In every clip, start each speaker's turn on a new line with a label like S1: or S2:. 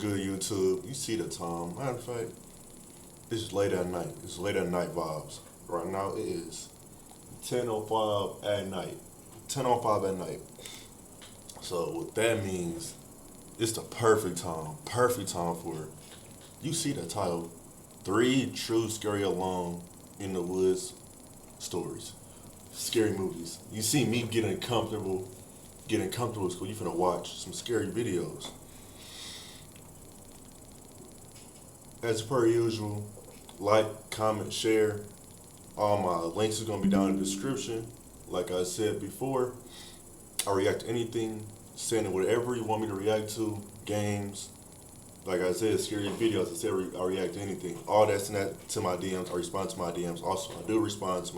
S1: good, YouTube? You see the time. Matter of fact, it's late at night. It's late at night vibes. Right now it is 10:05 at night. 10:05 at night. So what that means, it's the perfect time. Perfect time for it. You see the title. Three true scary alone in the woods stories. Scary movies. You see me getting comfortable with school. You finna watch some scary videos. As per usual, like, comment, share. All my links is gonna be down in the description. Like I said before, I react to anything, send it whatever you want me to react to, games. Like I said, scary videos. I said I react to anything. All that's in that to my DMs. I respond to my DMs. Also, I do respond to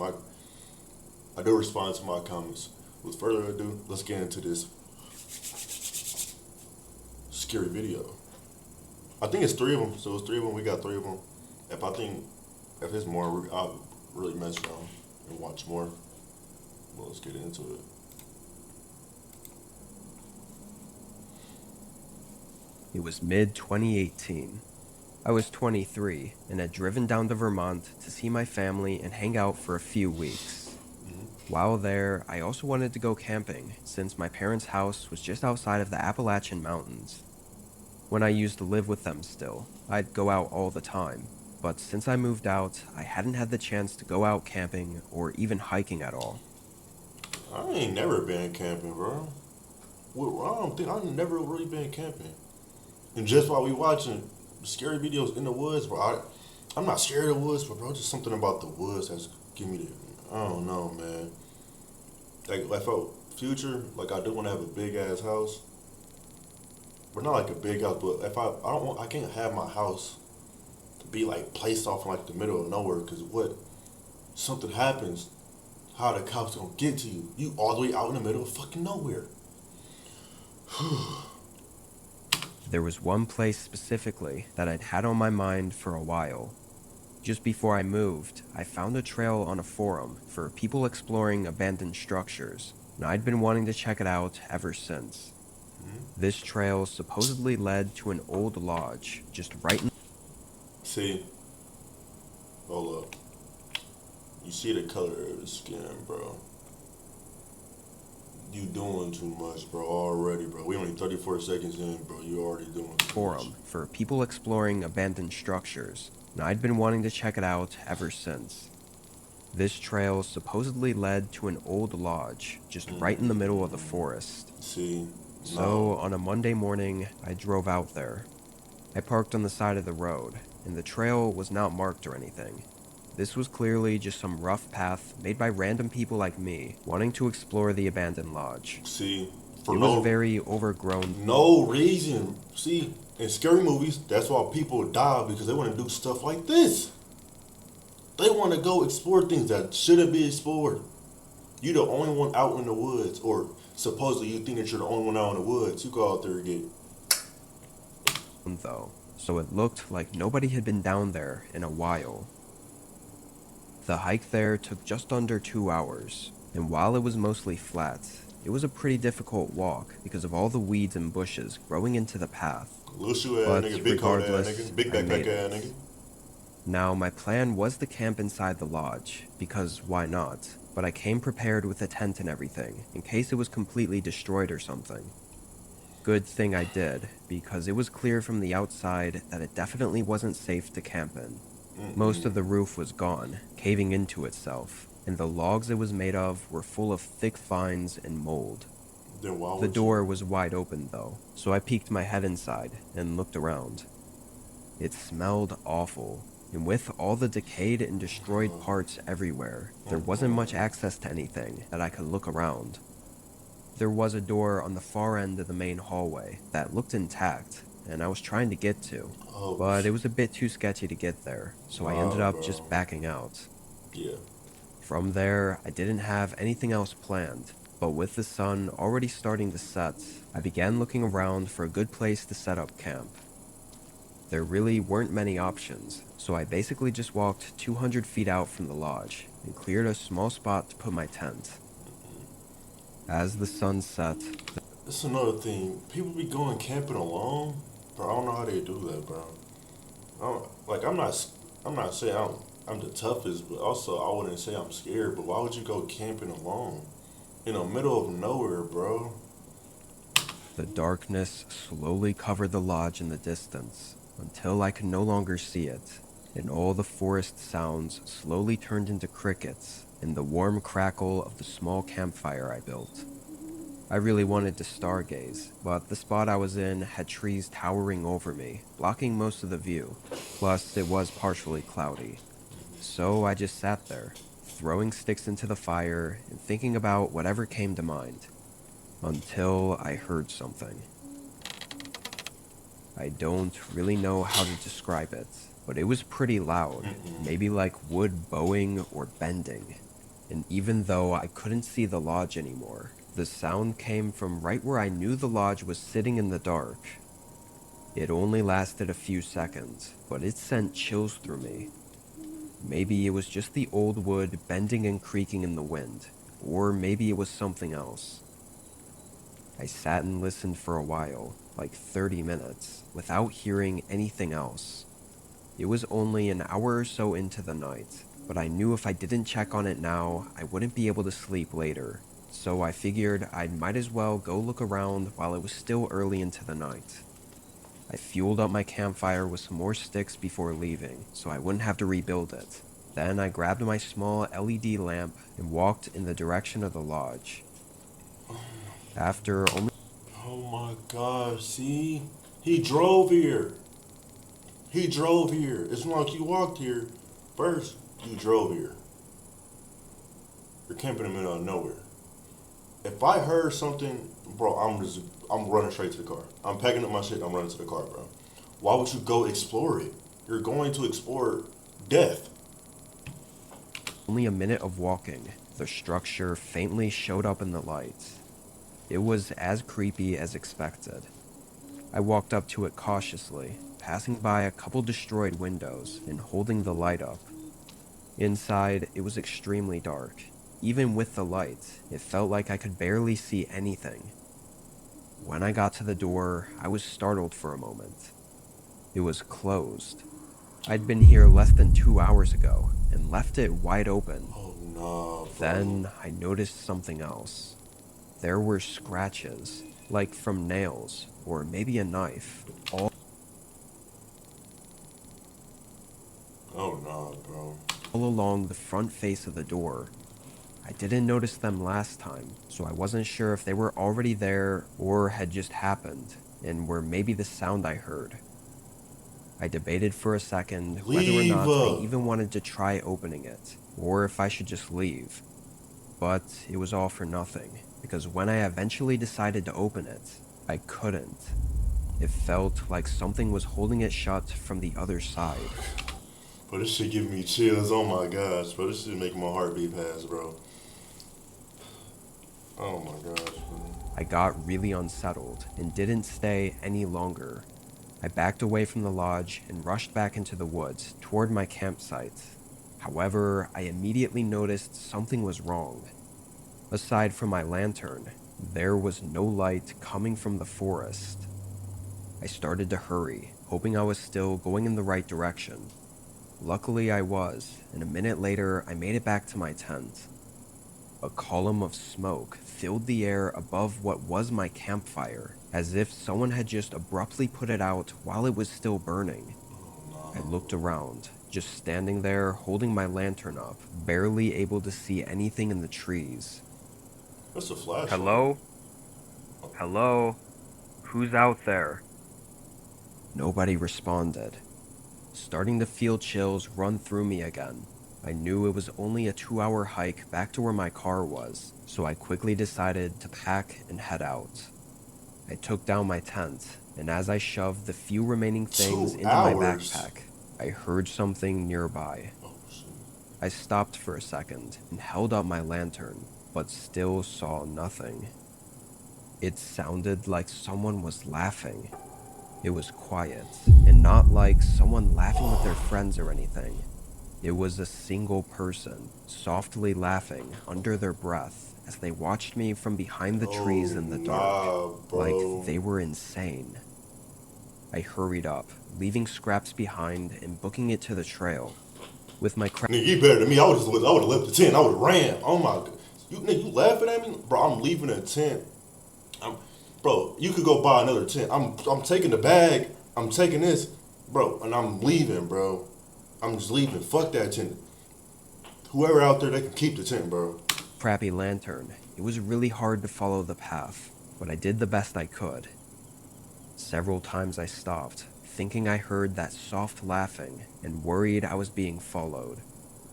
S1: my comments. With further ado, let's get into this scary video. I think it's three of them. So it's three of them. We got three of them. If it's more, I'll really mess around and watch more. Well, let's get into it.
S2: It was mid-2018. I was 23 and had driven down to Vermont to see my family and hang out for a few weeks. While there, I also wanted to go camping since my parents' house was just outside of the Appalachian Mountains. When I used to live with them still, I'd go out all the time, but since I moved out, I hadn't had the chance to go out camping or even hiking at all.
S1: I ain't never been camping, bro. I've never really been camping. And just while we watching scary videos in the woods, bro, I'm not scared of the woods, but bro, just something about the woods that's give me I don't know, man. Like for future, like I do want to have a big ass house, but not like a big house. But if I can't have my house to be like placed off in like the middle of nowhere, because what something happens, how the cops gonna get to you? You all the way out in the middle of fucking nowhere.
S2: There was one place specifically that I'd had on my mind for a while. Just before I moved, I found a trail on a forum for people exploring abandoned structures, and I'd been wanting to check it out ever since. This trail supposedly led to an old lodge just right in...
S1: See, hold up. You see the color of the skin, bro. You doing too much, bro, already, bro. We only 34 seconds in, bro. You already doing too
S2: forum
S1: much.
S2: For people exploring abandoned structures, and I'd been wanting to check it out ever since. This trail supposedly led to an old lodge just right in the middle of the forest.
S1: See?
S2: So, on a Monday morning, I drove out there. I parked on the side of the road, and the trail was not marked or anything. This was clearly just some rough path made by random people like me wanting to explore the abandoned lodge.
S1: See?
S2: It was very overgrown.
S1: No reason. See, in scary movies, that's why people die, because they want to do stuff like this. They want to go explore things that shouldn't be explored. You the only one out in the woods, or supposedly you think that you're the only one out in the woods. You go out there and get...
S2: though, so it looked like nobody had been down there in a while. The hike there took just under 2 hours, and while it was mostly flat, it was a pretty difficult walk because of all the weeds and bushes growing into the path.
S1: Little shoe ass nigga, big coat ass nigga, big backpack ass nigga.
S2: Now, my plan was to camp inside the lodge, because why not? But I came prepared with a tent and everything, in case it was completely destroyed or something. Good thing I did, because it was clear from the outside that it definitely wasn't safe to camp in. Most of the roof was gone, caving into itself, and the logs it was made of were full of thick vines and mold. The door was wide open though, so I peeked my head inside and looked around. It smelled awful, and with all the decayed and destroyed parts everywhere, there wasn't much access to anything that I could look around. There was a door on the far end of the main hallway that looked intact, and I was trying to get to, but it was a bit too sketchy to get there, so I ended up just backing out. From there, I didn't have anything else planned, but with the sun already starting to set, I began looking around for a good place to set up camp. There really weren't many options, so I basically just walked 200 feet out from the lodge and cleared a small spot to put my tent. As the sun set...
S1: That's another thing. People be going camping alone. Bro, I don't know how they do that, bro. I don't, like, I'm not saying I'm the toughest, but also I wouldn't say I'm scared. But why would you go camping alone in the middle of nowhere, bro?
S2: The darkness slowly covered the lodge in the distance until I could no longer see it, and all the forest sounds slowly turned into crickets and the warm crackle of the small campfire I built. I really wanted to stargaze, but the spot I was in had trees towering over me, blocking most of the view. Plus, it was partially cloudy. So I just sat there, throwing sticks into the fire and thinking about whatever came to mind, until I heard something. I don't really know how to describe it, but it was pretty loud, maybe like wood bowing or bending. And even though I couldn't see the lodge anymore, the sound came from right where I knew the lodge was sitting in the dark. It only lasted a few seconds, but it sent chills through me. Maybe it was just the old wood bending and creaking in the wind, or maybe it was something else. I sat and listened for a while, like 30 minutes, without hearing anything else. It was only an hour or so into the night, but I knew if I didn't check on it now, I wouldn't be able to sleep later. So I figured I might as well go look around while it was still early into the night. I fueled up my campfire with some more sticks before leaving, so I wouldn't have to rebuild it. Then I grabbed my small LED lamp and walked in the direction of the lodge. After only
S1: Oh my gosh, see? He drove here. He drove here. It's not like you walked here. First, you drove here. You're camping in the middle of nowhere. If I heard something, bro, I'm running straight to the car. I'm packing up my shit, I'm running to the car, bro. Why would you go explore it? You're going to explore death.
S2: a minute of walking, the structure faintly showed up in the light. It was as creepy as expected. I walked up to it cautiously, passing by a couple destroyed windows and holding the light up. Inside, it was extremely dark. Even with the light, it felt like I could barely see anything. When I got to the door, I was startled for a moment. It was closed. I'd been here less than 2 hours ago and left it wide open.
S1: Oh no, bro.
S2: Then I noticed something else. There were scratches, like from nails or maybe a knife, all
S1: Oh no, bro.
S2: along the front face of the door. I didn't notice them last time, so I wasn't sure if they were already there or had just happened and were maybe the sound I heard. I debated for a second whether or not I even wanted to try opening it, or if I should just leave. But it was all for nothing, because when I eventually decided to open it, I couldn't. It felt like something was holding it shut from the other side.
S1: Bro, this shit giving me chills. Oh my gosh, bro. This shit making my heart beat fast, bro. Oh my gosh, bro.
S2: I got really unsettled and didn't stay any longer. I backed away from the lodge and rushed back into the woods toward my campsite. However, I immediately noticed something was wrong. Aside from my lantern, there was no light coming from the forest. I started to hurry, hoping I was still going in the right direction. Luckily I was, and a minute later I made it back to my tent. A column of smoke filled the air above what was my campfire, as if someone had just abruptly put it out while it was still burning. I looked around, just standing there holding my lantern up, barely able to see anything in the trees.
S1: That's a flashlight.
S2: Hello? Hello? Who's out there? Nobody responded. Starting to feel chills run through me again. I knew it was only a 2-hour hike back to where my car was, so I quickly decided to pack and head out. I took down my tent, and as I shoved the few remaining things
S1: 2
S2: into my
S1: hours?
S2: backpack, I heard something nearby.
S1: Oh shit.
S2: I stopped for a second and held up my lantern, but still saw nothing. It sounded like someone was laughing. It was quiet, and not like someone laughing with their friends or anything. It was a single person, softly laughing under their breath as they watched me from behind the trees in the dark,
S1: Nah, bro.
S2: like they were insane. I hurried up, leaving scraps behind and booking it to the trail. With my
S1: Nigga, you better than me. I would have left the tent. I would have ran. Oh my god. You nigga, you laughing at me? Bro, I'm leaving the tent. Bro, you could go buy another tent. I'm taking the bag. I'm taking this, bro, and I'm leaving, bro. I'm just leaving. Fuck that tent. Whoever out there, they can keep the tent, bro.
S2: crappy lantern, it was really hard to follow the path, but I did the best I could. Several times I stopped, thinking I heard that soft laughing and worried I was being followed.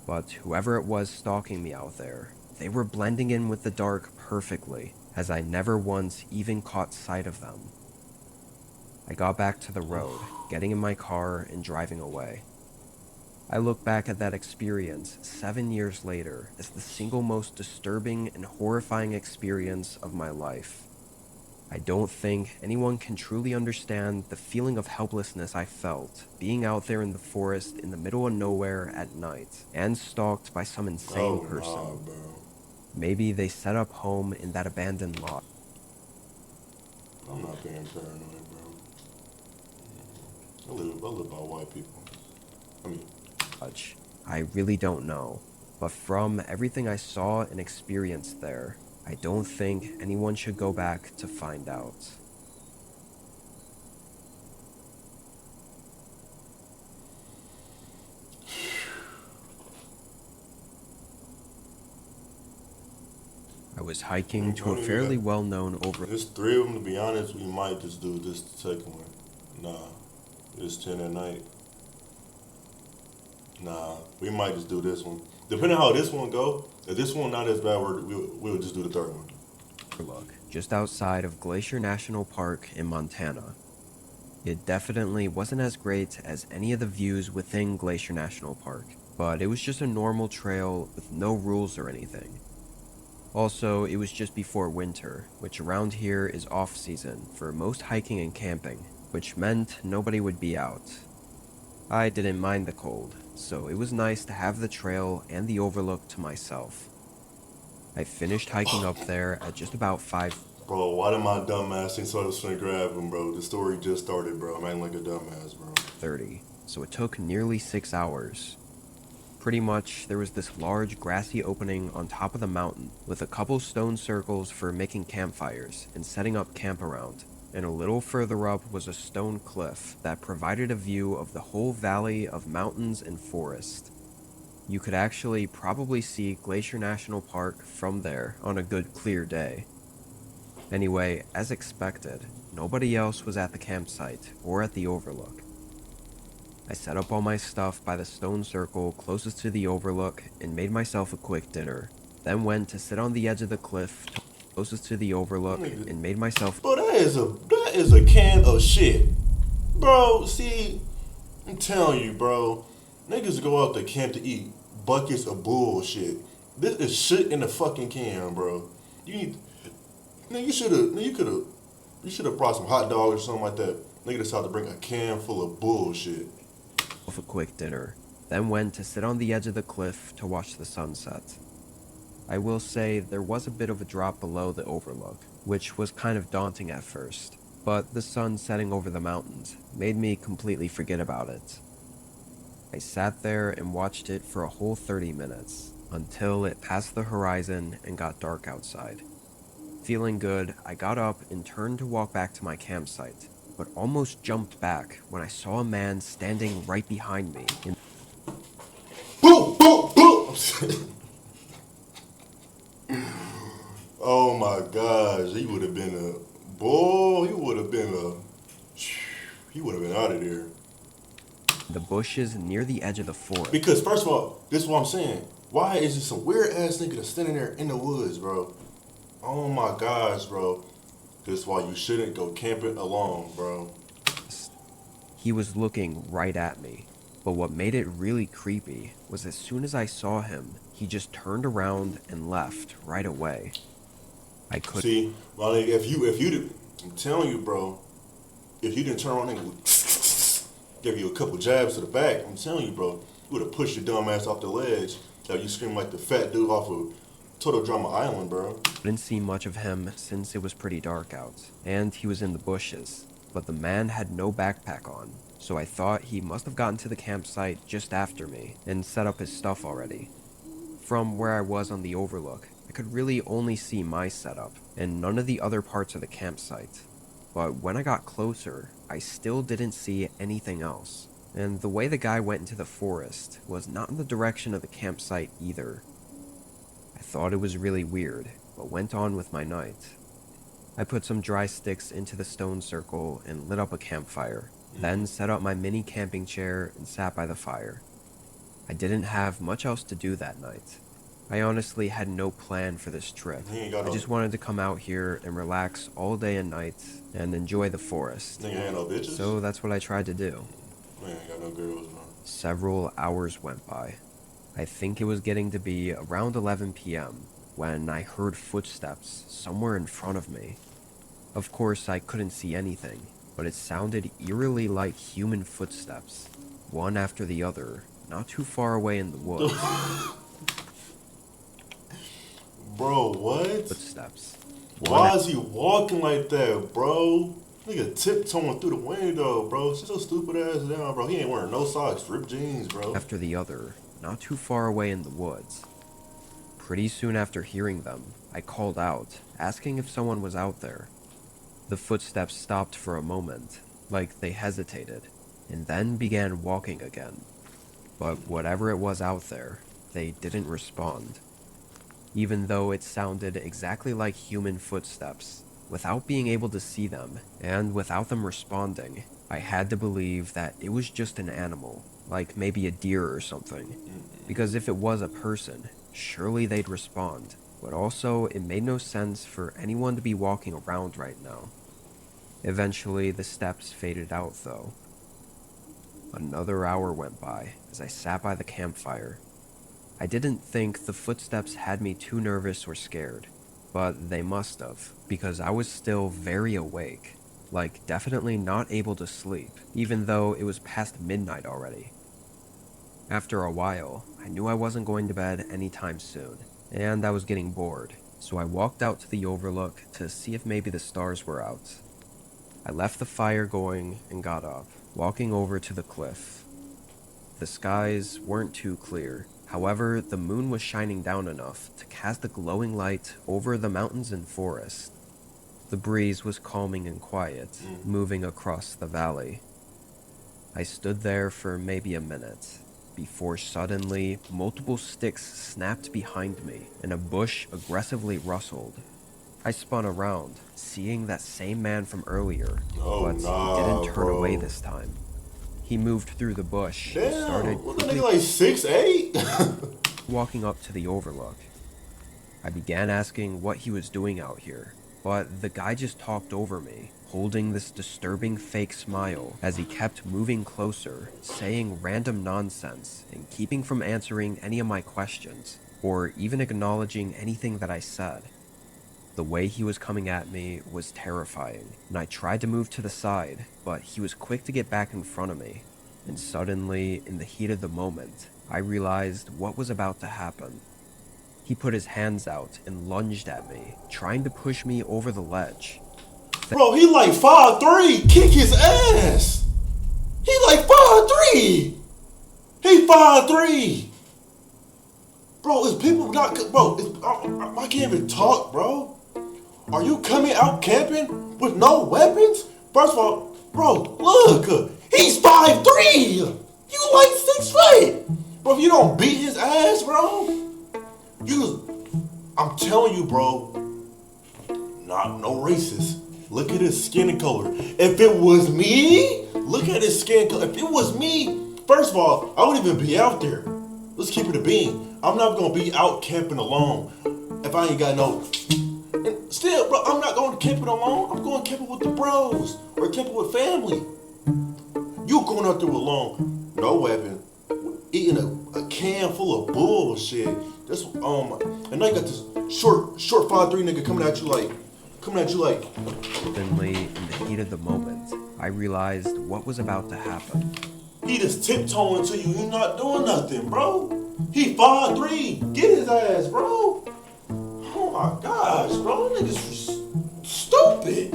S2: But whoever it was stalking me out there, they were blending in with the dark perfectly, as I never once even caught sight of them. I got back to the road, getting in my car and driving away. I look back at that experience 7 years later as the single most disturbing and horrifying experience of my life. I don't think anyone can truly understand the feeling of helplessness I felt being out there in the forest in the middle of nowhere at night and stalked by some insane person.
S1: Nah, bro.
S2: Maybe they set up home in that abandoned lot.
S1: I'm not being paranoid, bro. I live by white people. I mean,
S2: I really don't know, but from everything I saw and experienced there, I don't think anyone should go back to find out. I was hiking to a fairly well-known
S1: There's 3 of them, to be honest. We might just do this second one. Nah, it's 10 at night. Nah, we might just do this one. Depending on how this one go, if this one not as bad, we'll just do the 3rd one.
S2: overlook just outside of Glacier National Park in Montana. It definitely wasn't as great as any of the views within Glacier National Park, but it was just a normal trail with no rules or anything. Also, it was just before winter, which around here is off-season for most hiking and camping, which meant nobody would be out. I didn't mind the cold, so it was nice to have the trail and the overlook to myself. I finished hiking up there at just about 5.
S1: Bro, why did my dumb ass think so I was finna grab him, bro? The story just started, bro. I'm acting like a dumbass, bro.
S2: 30, so it took nearly 6 hours. Pretty much, there was this large grassy opening on top of the mountain with a couple stone circles for making campfires and setting up camp around, and a little further up was a stone cliff that provided a view of the whole valley of mountains and forest. You could actually probably see Glacier National Park from there on a good clear day. Anyway, as expected, nobody else was at the campsite or at the overlook. I set up all my stuff by the stone circle closest to the overlook and made myself a quick dinner, then went to sit on the edge of the cliff closest to the overlook and made myself—
S1: Bro, that is a can of shit. Bro, see, I'm telling you, bro, niggas go out to camp to eat buckets of bullshit. This is shit in the fucking can, bro. You should have brought some hot dogs or something like that. Nigga decided to bring a can full of bullshit.
S2: a quick dinner, then went to sit on the edge of the cliff to watch the sunset. I will say there was a bit of a drop below the overlook, which was kind of daunting at first, but the sun setting over the mountains made me completely forget about it. I sat there and watched it for a whole 30 minutes, until it passed the horizon and got dark outside. Feeling good, I got up and turned to walk back to my campsite, but almost jumped back when I saw a man standing right behind me.
S1: Boom, boom, boom! Oh my gosh, he would have been he would have been out of there.
S2: The bushes near the edge of the forest.
S1: Because first of all, this is what I'm saying. Why is it some weird ass nigga that's standing there in the woods, bro? Oh my gosh, bro. This is why you shouldn't go camping alone, bro.
S2: He was looking right at me, but what made it really creepy was as soon as I saw him, he just turned around and left right away. I couldn't—
S1: See, my nigga, if you did, I'm telling you, bro, if you didn't turn around and give you a couple jabs to the back, I'm telling you, bro, you would have pushed your dumb ass off the ledge. Like you scream like the fat dude off of Total Drama Island, bro.
S2: Didn't see much of him since it was pretty dark out, and he was in the bushes. but the man had no backpack on, so I thought he must have gotten to the campsite just after me and set up his stuff already. From where I was on the overlook, I could really only see my setup and none of the other parts of the campsite. But when I got closer, I still didn't see anything else. And the way the guy went into the forest was not in the direction of the campsite either. I thought it was really weird, but went on with my night. I put some dry sticks into the stone circle and lit up a campfire, then set up my mini camping chair and sat by the fire. I didn't have much else to do that night. I honestly had no plan for this trip. I just wanted to come out here and relax all day and night and enjoy the forest.
S1: Nigga ain't no bitches?
S2: So that's what I tried to do.
S1: Man, ain't got no girls, man.
S2: Several hours went by. I think it was getting to be around 11 p.m. when I heard footsteps somewhere in front of me. Of course, I couldn't see anything, but it sounded eerily like human footsteps, one after the other, not too far away in the woods.
S1: Bro, what?
S2: Footsteps.
S1: Why is he walking like that, bro? Nigga tiptoeing through the window, bro. Sit your stupid ass down, bro. He ain't wearing no socks, ripped jeans, bro.
S2: After the other, not too far away in the woods. Pretty soon after hearing them, I called out, asking if someone was out there. The footsteps stopped for a moment, like they hesitated, and then began walking again. But whatever it was out there, they didn't respond. Even though it sounded exactly like human footsteps, without being able to see them, and without them responding, I had to believe that it was just an animal, like maybe a deer or something. Because if it was a person, surely they'd respond. But also, it made no sense for anyone to be walking around right now. Eventually, the steps faded out, though. Another hour went by as I sat by the campfire. I didn't think the footsteps had me too nervous or scared, but they must have, because I was still very awake, like definitely not able to sleep, even though it was past midnight already. After a while, I knew I wasn't going to bed anytime soon, and I was getting bored, so I walked out to the overlook to see if maybe the stars were out. I left the fire going and got up, walking over to the cliff. The skies weren't too clear. However, the moon was shining down enough to cast a glowing light over the mountains and forest. The breeze was calming and quiet, moving across the valley. I stood there for maybe a minute, before suddenly multiple sticks snapped behind me and a bush aggressively rustled. I spun around, seeing that same man from earlier, but he didn't turn away this time. He moved through the bush and started
S1: quickly like 6'8"?
S2: walking up to the overlook. I began asking what he was doing out here, but the guy just talked over me, holding this disturbing fake smile as he kept moving closer, saying random nonsense and keeping from answering any of my questions, or even acknowledging anything that I said. The way he was coming at me was terrifying, and I tried to move to the side, but he was quick to get back in front of me. And suddenly, in the heat of the moment, I realized what was about to happen. He put his hands out and lunged at me, trying to push me over the ledge.
S1: Bro, he like 5'3". Kick his ass. He like 5'3". He 5'3". Bro, is people not... Bro, I can't even talk, bro. Are you coming out camping with no weapons? First of all, bro, look. He's 5'3". You like 6 feet. Bro, if you don't beat his ass, bro, I'm telling you, bro, no racist. Look at his skin color. If it was me, look at his skin color. If it was me, first of all, I wouldn't even be out there. Let's keep it a bean. I'm not gonna be out camping alone if I ain't got no... And still, bro, I'm not going camping alone. I'm going camping with the bros or camping with family. You going out there alone, no weapon, eating a can full of bullshit. That's and now you got this short 5'3" nigga coming at you like.
S2: Suddenly, in the heat of the moment, I realized what was about to happen.
S1: He just tiptoeing to you. He not doing nothing, bro. He 5'3". Get his ass, bro. Oh my gosh, bro. Niggas stupid.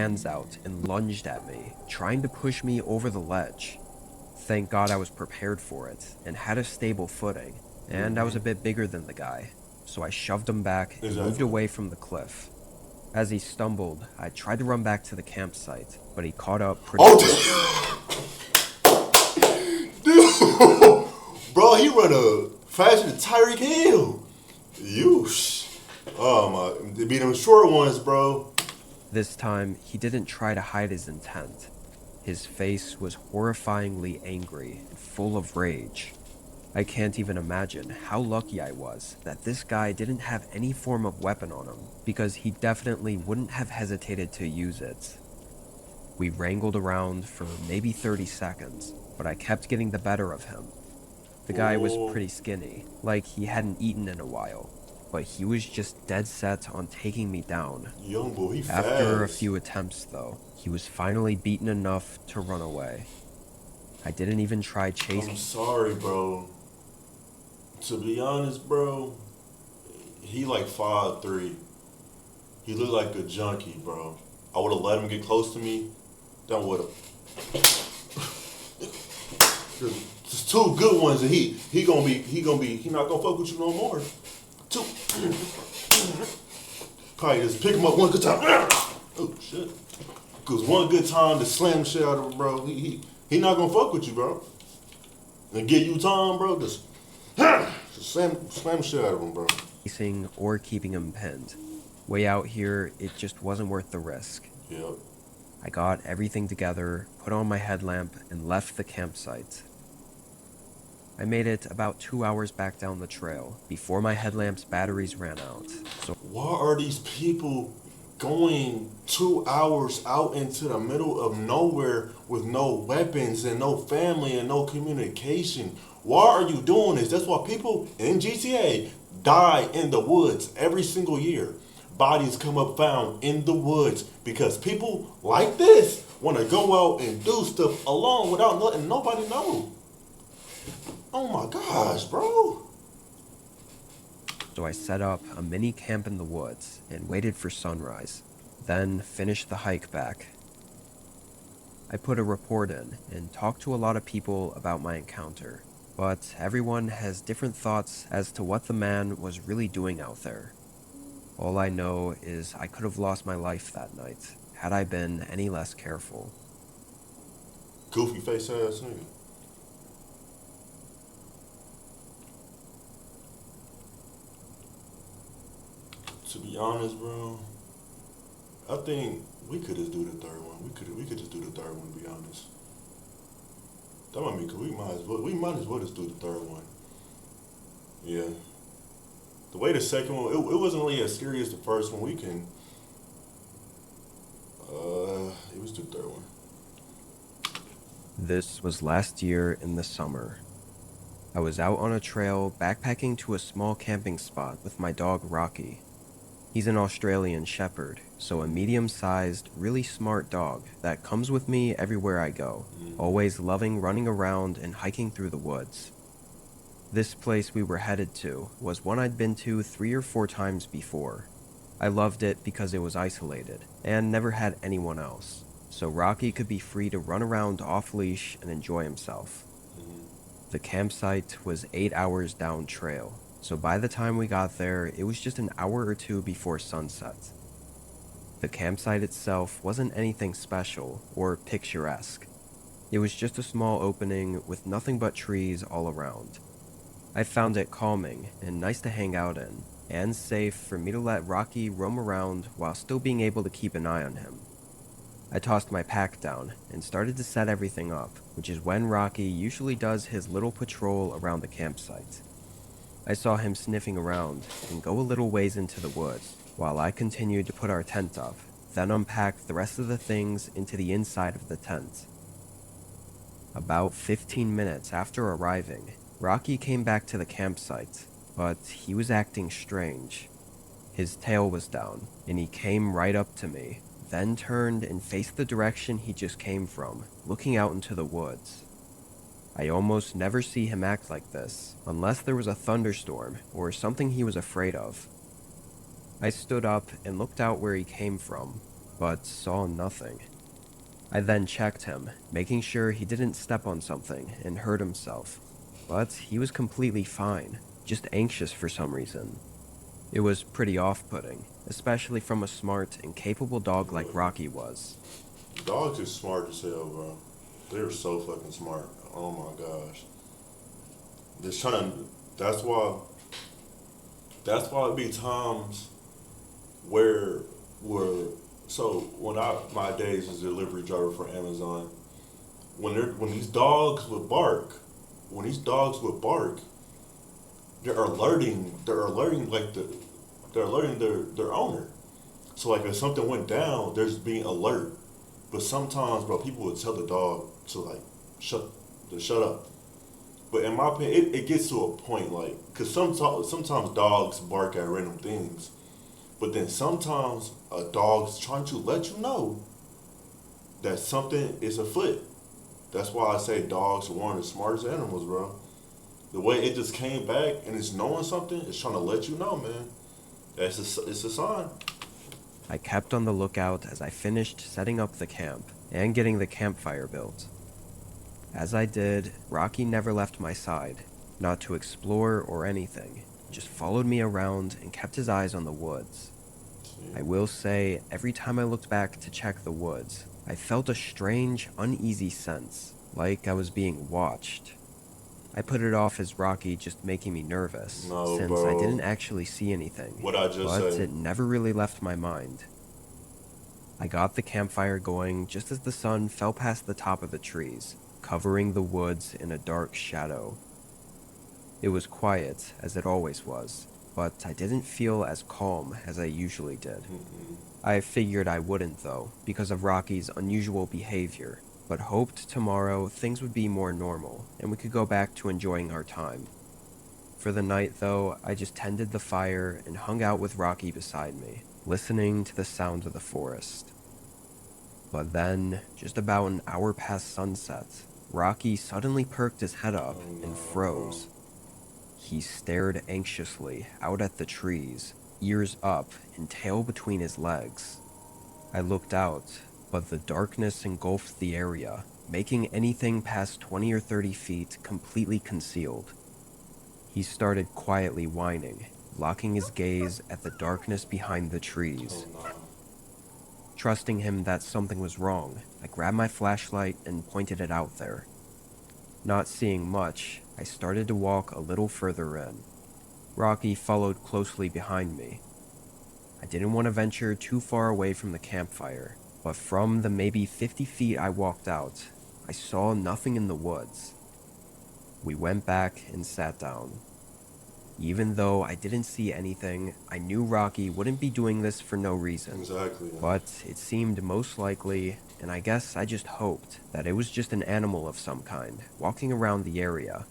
S2: hands out and lunged at me, trying to push me over the ledge. Thank God I was prepared for it and had a stable footing, and I was a bit bigger than the guy, so I shoved him back and moved away from the cliff. As he stumbled, I tried to run back to the campsite, but he caught up pretty
S1: Dude, bro, he run faster than Tyreek Hill. They be them short ones, bro.
S2: This time, he didn't try to hide his intent. His face was horrifyingly angry and full of rage. I can't even imagine how lucky I was that this guy didn't have any form of weapon on him, because he definitely wouldn't have hesitated to use it. We wrangled around for maybe 30 seconds, but I kept getting the better of him. The guy was pretty skinny, like he hadn't eaten in a while, but he was just dead set on taking me down.
S1: Young boy, he fast.
S2: After a few attempts, though, he was finally beaten enough to run away. I didn't even try chasing.
S1: I'm sorry, bro. To be honest, bro, he like 5'3". He looked like a junkie, bro. I would have let him get close to me. Then would have. There's two good ones, and he not gonna fuck with you no more. Two. Probably just pick him up one good time. Oh shit. Cause one good time to slam shit out of him, bro. He not gonna fuck with you, bro. And give you time, bro. Just slam shit out of him, bro.
S2: Chasing or keeping him pinned. Way out here, it just wasn't worth the risk.
S1: Yep.
S2: I got everything together, put on my headlamp, and left the campsite. I made it about 2 hours back down the trail before my headlamp's batteries ran out. So
S1: why are these people going 2 hours out into the middle of nowhere with no weapons and no family and no communication? Why are you doing this? That's why people in GTA die in the woods every single year. Bodies come up found in the woods because people like this want to go out and do stuff alone without letting nobody know. Oh my gosh, bro.
S2: So I set up a mini camp in the woods and waited for sunrise, then finished the hike back. I put a report in and talked to a lot of people about my encounter, but everyone has different thoughts as to what the man was really doing out there. All I know is I could have lost my life that night had I been any less careful.
S1: Goofy face ass nigga. To be honest, bro, I think we could just do the third one. We could just do the third one, to be honest. That might be cool. We might as well just do the third one. Yeah. The way the second one, it wasn't really as scary as the first one. It was the third one.
S2: This was last year in the summer. I was out on a trail backpacking to a small camping spot with my dog Rocky. He's an Australian Shepherd, so a medium-sized, really smart dog that comes with me everywhere I go, always loving running around and hiking through the woods. This place we were headed to was one I'd been to 3 or 4 times before. I loved it because it was isolated and never had anyone else, so Rocky could be free to run around off-leash and enjoy himself. The campsite was 8 hours down trail, so by the time we got there, it was just an hour or 2 before sunset. The campsite itself wasn't anything special or picturesque. It was just a small opening with nothing but trees all around. I found it calming and nice to hang out in, and safe for me to let Rocky roam around while still being able to keep an eye on him. I tossed my pack down and started to set everything up, which is when Rocky usually does his little patrol around the campsite. I saw him sniffing around and go a little ways into the woods, while I continued to put our tent up, then unpacked the rest of the things into the inside of the tent. About 15 minutes after arriving, Rocky came back to the campsite, but he was acting strange. His tail was down, and he came right up to me, then turned and faced the direction he just came from, looking out into the woods. I almost never see him act like this, unless there was a thunderstorm or something he was afraid of. I stood up and looked out where he came from, but saw nothing. I then checked him, making sure he didn't step on something and hurt himself, but he was completely fine, just anxious for some reason. It was pretty off-putting, especially from a smart and capable dog like Rocky was.
S1: Dogs are smart as hell, bro. They're so fucking smart. Oh my gosh. Just trying to. That's why. That's why it be times where so when I my days as a delivery driver for Amazon, when these dogs would bark, when these dogs would bark, they're alerting they're alerting their owner. So like if something went down, there's being alert. But sometimes, bro, people would tell the dog to like shut shut up. But in my opinion, it gets to a point like because sometimes dogs bark at random things, but then sometimes a dog's trying to let you know that something is afoot. That's why I say dogs are one of the smartest animals, bro. The way it just came back and it's knowing something, it's trying to let you know, man. It's a sign.
S2: I kept on the lookout as I finished setting up the camp and getting the campfire built. As I did, Rocky never left my side, not to explore or anything, just followed me around and kept his eyes on the woods. I will say, every time I looked back to check the woods, I felt a strange, uneasy sense, like I was being watched. I put it off as Rocky just making me nervous,
S1: No,
S2: since
S1: bro.
S2: I didn't actually see anything,
S1: What I just
S2: but
S1: said.
S2: it never really left my mind. I got the campfire going just as the sun fell past the top of the trees, covering the woods in a dark shadow. It was quiet, as it always was, but I didn't feel as calm as I usually did. I figured I wouldn't though, because of Rocky's unusual behavior, but hoped tomorrow things would be more normal and we could go back to enjoying our time. For the night though, I just tended the fire and hung out with Rocky beside me, listening to the sounds of the forest. But then, just about an hour past sunset, Rocky suddenly perked his head up and froze. He stared anxiously out at the trees, ears up and tail between his legs. I looked out, but the darkness engulfed the area, making anything past 20 or 30 feet completely concealed. He started quietly whining, locking his gaze at the darkness behind the trees.
S1: Oh no.
S2: Trusting him that something was wrong, I grabbed my flashlight and pointed it out there. Not seeing much, I started to walk a little further in. Rocky followed closely behind me. I didn't want to venture too far away from the campfire, but from the maybe 50 feet I walked out, I saw nothing in the woods. We went back and sat down. Even though I didn't see anything, I knew Rocky wouldn't be doing this for no reason.
S1: Exactly.
S2: But it seemed most likely, and I guess I just hoped, that it was just an animal of some kind, walking around the area.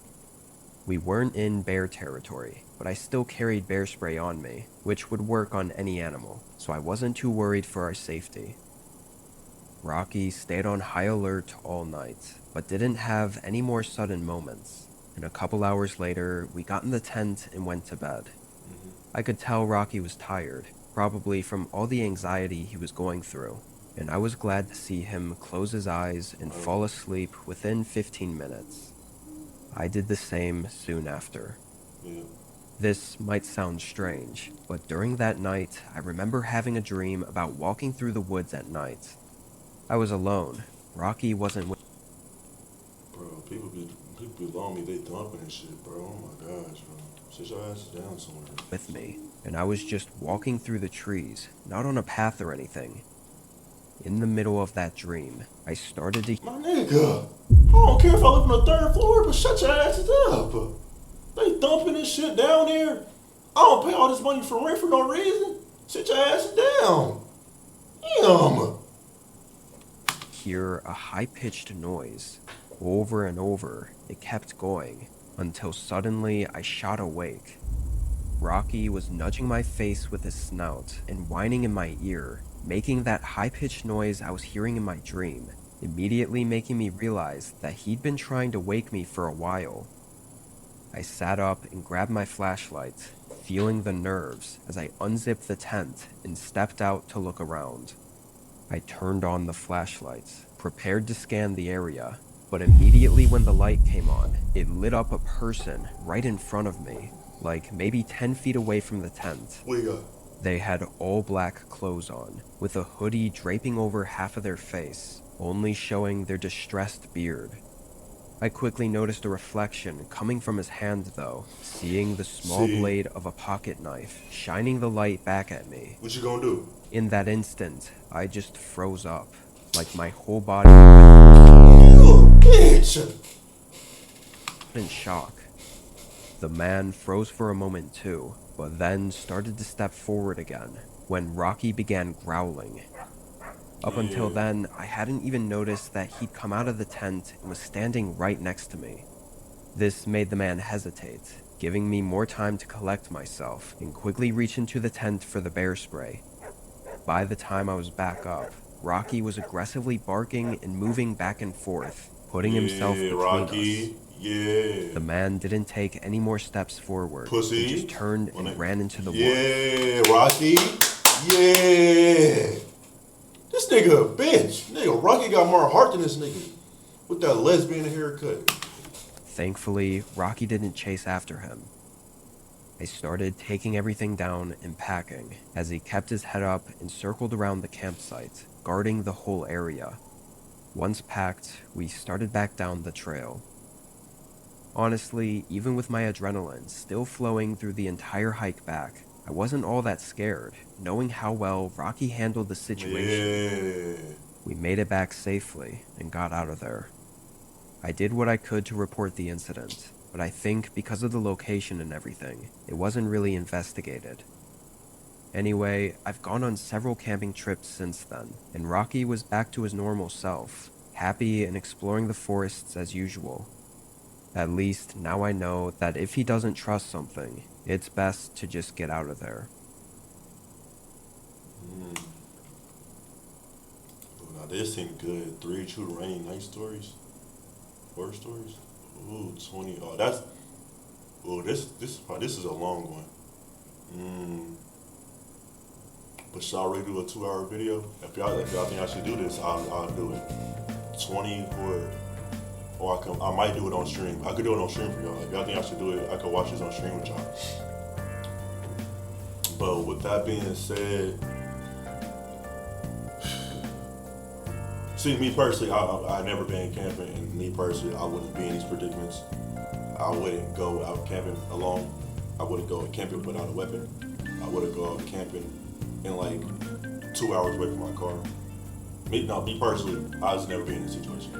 S2: We weren't in bear territory, but I still carried bear spray on me, which would work on any animal, so I wasn't too worried for our safety. Rocky stayed on high alert all night, but didn't have any more sudden moments. And a couple hours later, we got in the tent and went to bed. I could tell Rocky was tired, probably from all the anxiety he was going through, and I was glad to see him close his eyes and fall asleep within 15 minutes. I did the same soon after.
S1: Yeah.
S2: This might sound strange, but during that night, I remember having a dream about walking through the woods at night. I was alone. Rocky wasn't
S1: Bro, people be blowing me, they dumping and shit, bro. Oh my gosh, bro. Sit your ass down somewhere.
S2: with me, and I was just walking through the trees, not on a path or anything. In the middle of that dream, I started to
S1: My nigga, I don't care if I live on the third floor, but shut your asses up. They dumping this shit down there. I don't pay all this money for rent for no reason. Sit your asses down. Damn.
S2: hear a high-pitched noise. Over and over, it kept going, until suddenly I shot awake. Rocky was nudging my face with his snout and whining in my ear, making that high-pitched noise I was hearing in my dream, immediately making me realize that he'd been trying to wake me for a while. I sat up and grabbed my flashlight, feeling the nerves as I unzipped the tent and stepped out to look around. I turned on the flashlights, prepared to scan the area, but immediately when the light came on, it lit up a person right in front of me, like maybe 10 feet away from the tent.
S1: What you got?
S2: They had all black clothes on, with a hoodie draping over half of their face, only showing their distressed beard. I quickly noticed a reflection coming from his hand though, seeing the small blade of a pocket knife shining the light back at me.
S1: What you gonna do?
S2: In that instant, I just froze up, like my whole body went
S1: You a bitch!
S2: in shock. The man froze for a moment too, but then started to step forward again, when Rocky began growling. Up until then, I hadn't even noticed that he'd come out of the tent and was standing right next to me. This made the man hesitate, giving me more time to collect myself and quickly reach into the tent for the bear spray. By the time I was back up, Rocky was aggressively barking and moving back and forth, putting himself between
S1: Rocky.
S2: us.
S1: Yeah.
S2: The man didn't take any more steps forward.
S1: Pussy.
S2: He just turned and ran into the woods.
S1: Yeah, Rocky. Yeah. This nigga a bitch. Nigga, Rocky got more heart than this nigga. With that lesbian haircut.
S2: Thankfully, Rocky didn't chase after him. I started taking everything down and packing as he kept his head up and circled around the campsite, guarding the whole area. Once packed, we started back down the trail. Honestly, even with my adrenaline still flowing through the entire hike back, I wasn't all that scared, knowing how well Rocky handled the situation.
S1: Yeah.
S2: We made it back safely and got out of there. I did what I could to report the incident, but I think because of the location and everything, it wasn't really investigated. Anyway, I've gone on several camping trips since then, and Rocky was back to his normal self, happy and exploring the forests as usual. At least now I know that if he doesn't trust something, it's best to just get out of there.
S1: Now this seemed good. 3 true rainy night stories. Horror stories. Ooh, 20. Oh, that's. Oh, this is a long one. But shall I really do a 2-hour video? If y'all think I should do this, I'll do it. 20 horror. Or I might do it on stream. I could do it on stream for y'all. If y'all think I should do it, I could watch this on stream with y'all. But with that being said, see, me personally, I've never been camping, and me personally, I wouldn't be in these predicaments. I wouldn't go out camping alone. I wouldn't go camping without a weapon. I wouldn't go out camping in like 2 hours away from my car. Me personally, I was never be in this situation.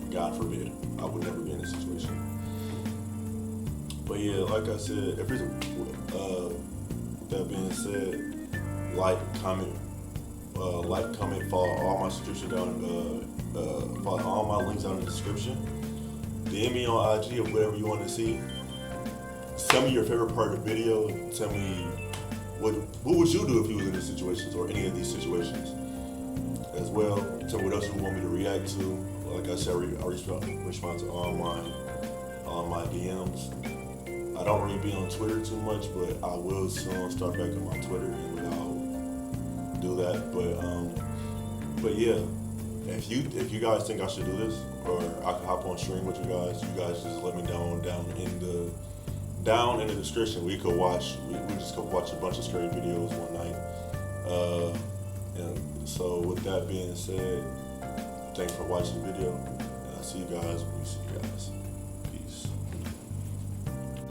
S1: God forbid, I would never be in this situation. But yeah, like I said, if it's that being said, comment, follow all my description down, follow all my links down in the description. DM me on IG or whatever you want to see. Tell me your favorite part of the video. Tell me what would you do if you was in these situations or any of these situations as well. Tell me what else you want me to react to. Like I said, I respond to all my DMs. I don't really be on Twitter too much, but I will soon start back on my Twitter and I'll do that. But yeah, if you guys think I should do this, or I can hop on stream with you guys just let me down in the description. We just could watch a bunch of scary videos one night. And so with that being said, thanks for watching the video, and I'll see you guys when you see you guys.